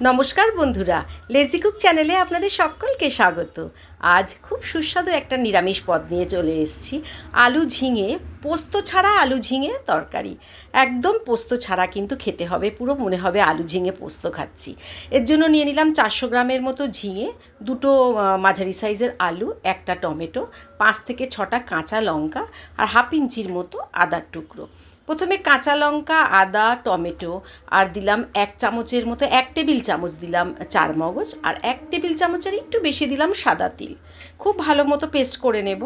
নমস্কার বন্ধুরা, lazy cook চ্যানেলে আপনাদের সকলকে স্বাগত। আজ খুব সুস্বাদু একটা নিরামিষ পদ নিয়ে চলে এসেছি। আলু ঝিঙে, পোস্ত ছাড়া আলু ঝিঙে তরকারি। একদম পোস্ত ছাড়া কিন্তু খেতে হবে, পুরো মনে হবে আলু ঝিঙে পোস্ত খাচ্ছি। এর জন্য নিয়ে নিলাম 400 গ্রামের মতো ঝিঙে, দুটো মাঝারি সাইজের আলু, একটা টমেটো, 5 থেকে 6টা কাঁচা লঙ্কা আর হাফ ইঞ্চির মতো আদার টুকরো। প্রথমে কাঁচা লঙ্কা, আদা, টমেটো আর দিলাম 1 চামচের মতো, 1 টেবিল চামচ দিলাম চারমগজ আর 1 টেবিল চামচের একটু বেশি দিলাম সাদা তিল। খুব ভালো মতো পেস্ট করে নেব,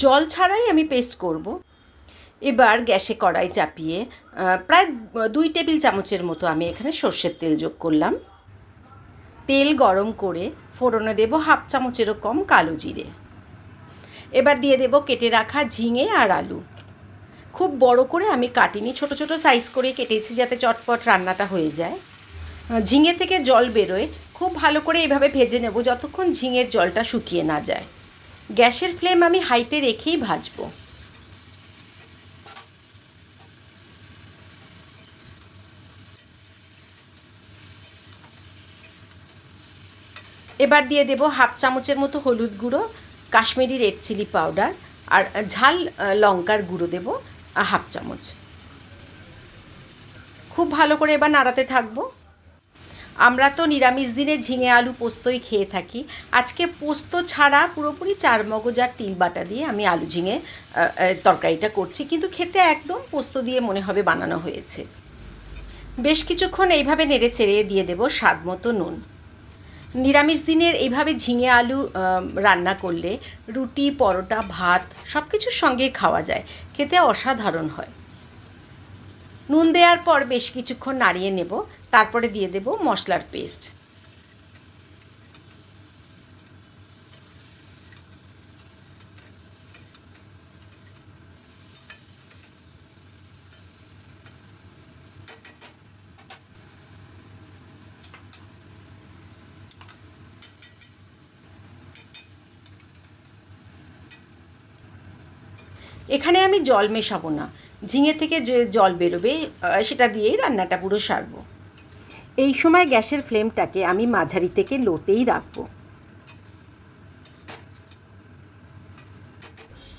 জল ছাড়াই আমি পেস্ট করব। এবার গ্যাসে কড়াই চাপিয়ে প্রায় 2 টেবিল চামচের মতো আমি এখানে সর্ষের তেল যোগ করলাম। তেল গরম করে ফোড়নে দেব হাফ চামচেরও কম কালো জিরে। এবার দিয়ে দেব কেটে রাখা ঝিঙে আর আলু। খুব বড় করে আমি কাটিনি, ছোট ছোট সাইজ করে কেটেছি যাতে চটপট রান্নাটা হয়ে যায়। ঝিঙে থেকে জল বেরোয়, খুব ভালো করে এভাবে ভেজে নেব যতক্ষণ ঝিঙের জলটা শুকিয়ে না যায়। গ্যাসের ফ্লেম আমি হাইতে রেখেই ভাজবো। এবার দিয়ে দেব হাফ চামচের মতো হলুদ গুঁড়ো, কাশ্মীরি রেড চিলি পাউডার আর ঝাল লঙ্কার গুঁড়ো দেব হাফ চামচ। খুব ভালো করে এবার নাড়াতে থাকবো। আমরা তো নিরামিষ দিনে ঝিঙে আলু পোস্তই খেয়ে থাকি। আজকে পোস্ত ছাড়া পুরোপুরি চারমগজ আর তিল বাটা দিয়ে আমি আলু ঝিঙে তরকারিটা করছি, কিন্তু খেতে একদম পোস্ত দিয়ে মনে হবে বানানো হয়েছে। বেশ কিছুক্ষণ এইভাবে নেড়ে চেড়ে দিয়ে দেব স্বাদ মতো নুন। নিরামিষ দিনের এইভাবে ঝিঙে আলু রান্না করলে রুটি, পরোটা, ভাত সব কিছুর সঙ্গেই খাওয়া যায়, খেতে অসাধারণ হয়। নুন দেওয়ার পর বেশ কিছুক্ষণ নাড়িয়ে নেব, তারপরে দিয়ে দেব মশলার পেস্ট। এখানে আমি জল মেশাবো না, ঝিঙে থেকে যে জল বেরোবে সেটা দিয়েই রান্নাটা পুরো সারবো। এই সময় গ্যাসের ফ্লেমটাকে আমি মাঝারি থেকে লোতেই রাখবো।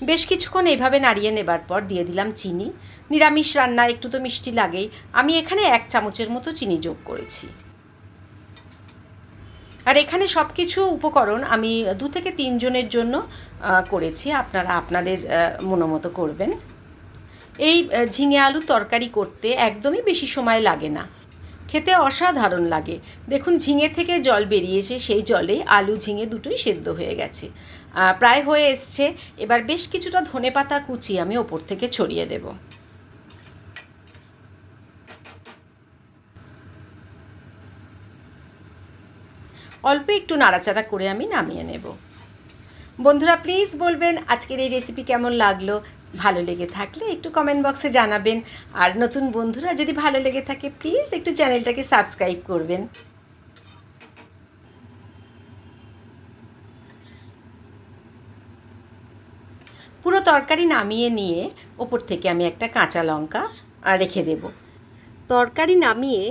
বেশ কিছুক্ষণ এইভাবে নাড়িয়ে নেবার পর দিয়ে দিলাম চিনি। নিরামিষ রান্না একটু তো মিষ্টি লাগেই, আমি এখানে 1 চামচের মতো চিনি যোগ করেছি। আর এখানে সব কিছু উপকরণ আমি 2 থেকে 3 জনের জন্য করেছি, আপনারা আপনাদের মনোমতো করবেন। এই ঝিঙে আলু তরকারি করতে একদমই বেশি সময় লাগে না, খেতে অসাধারণ লাগে। দেখুন ঝিঙে থেকে জল বেরিয়েছে, সেই জলে আলু ঝিঙে দুটোই সেদ্ধ হয়ে গেছে, প্রায় হয়ে এসছে। এবার বেশ কিছুটা ধনেপাতা কুচি আমি ওপর থেকে ছড়িয়ে দেব। অল্প একটু নাড়াচাড়া করে আমি নামিয়ে নেব। বন্ধুরা প্লিজ বলবেন আজকের এই রেসিপি কেমন লাগলো। ভালো লেগে থাকলে একটু কমেন্ট বক্সে জানাবেন। আর নতুন বন্ধুরা যদি ভালো লেগে থাকে প্লিজ একটু চ্যানেলটাকে সাবস্ক্রাইব করবেন। পুরো তরকারি নামিয়ে নিয়ে ওপর থেকে আমি একটা কাঁচা লঙ্কা রেখে দেব। তরকারি নামিয়ে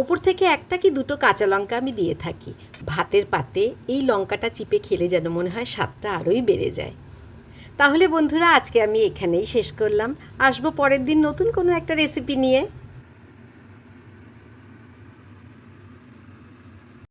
ওপর থেকে একটা কি দুটো কাঁচা লঙ্কা আমি দিয়ে থাকি। ভাতের পাতে এই লঙ্কাটা চিপে খেলে যেন মনে হয় স্বাদটা আরোই বেড়ে যায়। তাহলে বন্ধুরা আজকে আমি এখানেই শেষ করলাম। আসবো পরের দিন নতুন কোনো একটা রেসিপি নিয়ে।